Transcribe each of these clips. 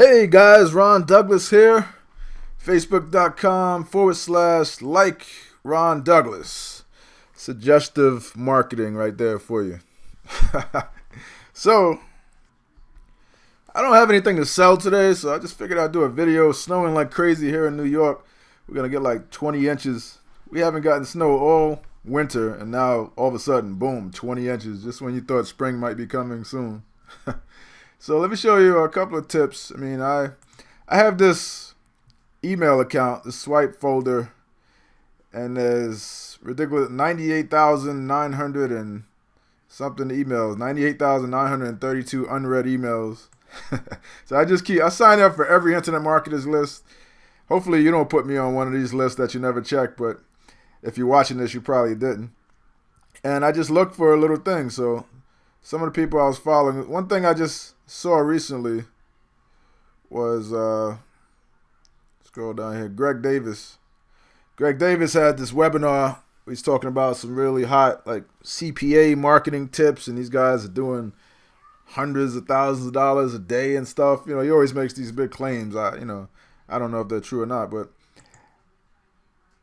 Hey guys, Ron Douglas here. Facebook.com/like Ron Douglas. Suggestive marketing right there for you. So, I don't have anything to sell today, so I just figured I'd do a video. Snowing like crazy here in New York. We're going to get like 20 inches. We haven't gotten snow all winter, and now all of a sudden, boom, 20 inches, just when you thought spring might be coming soon. So let me show you a couple of tips. I have this email account, the Swipe folder, and there's ridiculous 98,900 and something emails, 98,932 unread emails. So I sign up for every internet marketers list. Hopefully you don't put me on one of these lists that you never check, but if you're watching this, you probably didn't. And I just look for a little thing. So some of the people I was following, one thing I just saw recently was, scroll down here, Greg Davis. Greg Davis had this webinar. He's talking about some really hot like CPA marketing tips, and these guys are doing hundreds of thousands of dollars a day and stuff. He always makes these big claims. I don't know if they're true or not, but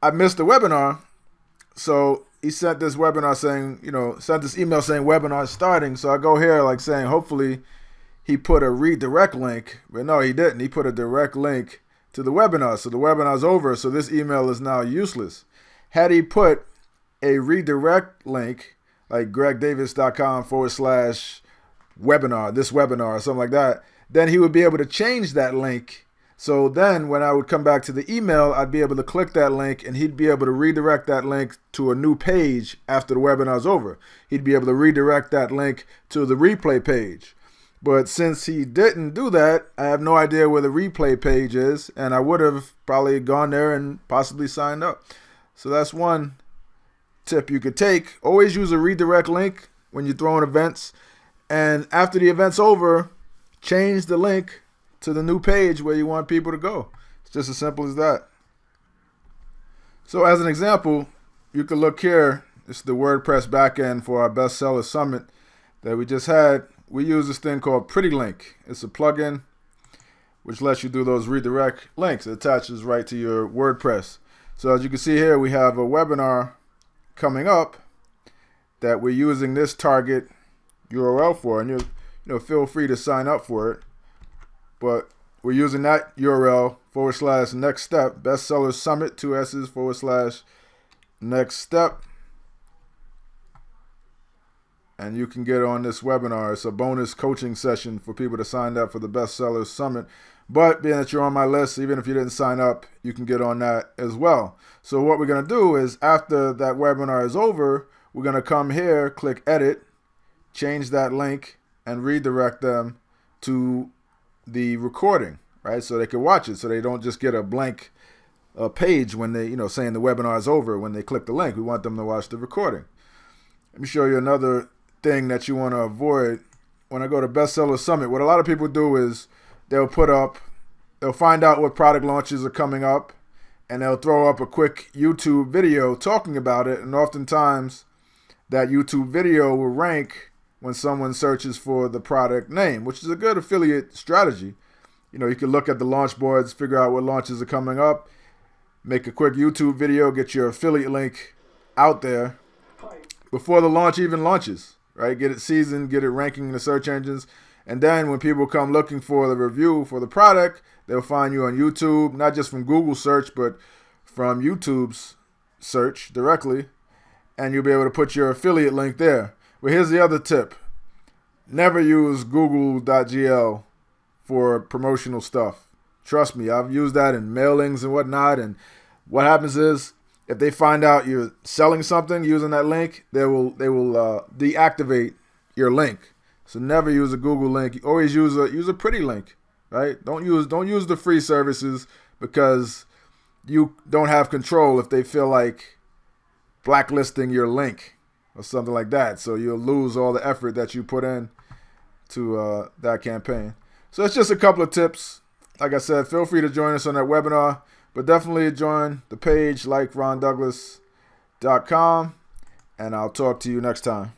I missed the webinar. So he sent this webinar saying, sent this email saying webinar is starting. So I go here like saying, hopefully he put a redirect link, but no, he didn't. He put a direct link to the webinar. So the webinar's over. So this email is now useless. Had he put a redirect link like gregdavis.com/webinar, this webinar or something like that, then he would be able to change that link. So then when I would come back to the email, I'd be able to click that link and he'd be able to redirect that link to a new page after the webinar's over. He'd be able to redirect that link to the replay page. But since he didn't do that, I have no idea where the replay page is, and I would have probably gone there and possibly signed up. So that's one tip you could take. Always use a redirect link when you're throwing events. And after the event's over, change the link to the new page where you want people to go. It's just as simple as that. So as an example, you can look here. It's the WordPress backend for our bestseller summit that we just had. We use this thing called PrettyLink. It's a plugin which lets you do those redirect links. It attaches right to your WordPress. So as you can see here, we have a webinar coming up that we're using this target URL for, and you feel free to sign up for it. But we're using that URL /next step, bestseller summit, 2 S's /next step. And you can get on this webinar. It's a bonus coaching session for people to sign up for the bestseller summit. But being that you're on my list, even if you didn't sign up, you can get on that as well. So what we're going to do is after that webinar is over, we're going to come here, click edit, change that link, and redirect them to the recording, right? So they can watch it, so they don't just get a blank page when they, saying the webinar is over when they click the link. We want them to watch the recording. Let me show you another thing that you want to avoid when I go to Bestseller Summit. What a lot of people do is they'll find out what product launches are coming up, and they'll throw up a quick YouTube video talking about it, and oftentimes that YouTube video will rank when someone searches for the product name, which is a good affiliate strategy. You can look at the launch boards, figure out what launches are coming up, make a quick YouTube video, get your affiliate link out there before the launch even launches, right? Get it seasoned, get it ranking in the search engines. And then when people come looking for the review for the product, they'll find you on YouTube, not just from Google search, but from YouTube's search directly. And you'll be able to put your affiliate link there. But here's the other tip. Never use google.gl for promotional stuff. Trust me, I've used that in mailings and whatnot. And what happens is if they find out you're selling something using that link, they will deactivate your link. So never use a Google link. Always use a pretty link, right? Don't use the free services because you don't have control if they feel like blacklisting your link or something like that. So you'll lose all the effort that you put in to that campaign. So it's just a couple of tips. Like I said, feel free to join us on that webinar, but definitely join the page like rondouglas.com, and I'll talk to you next time.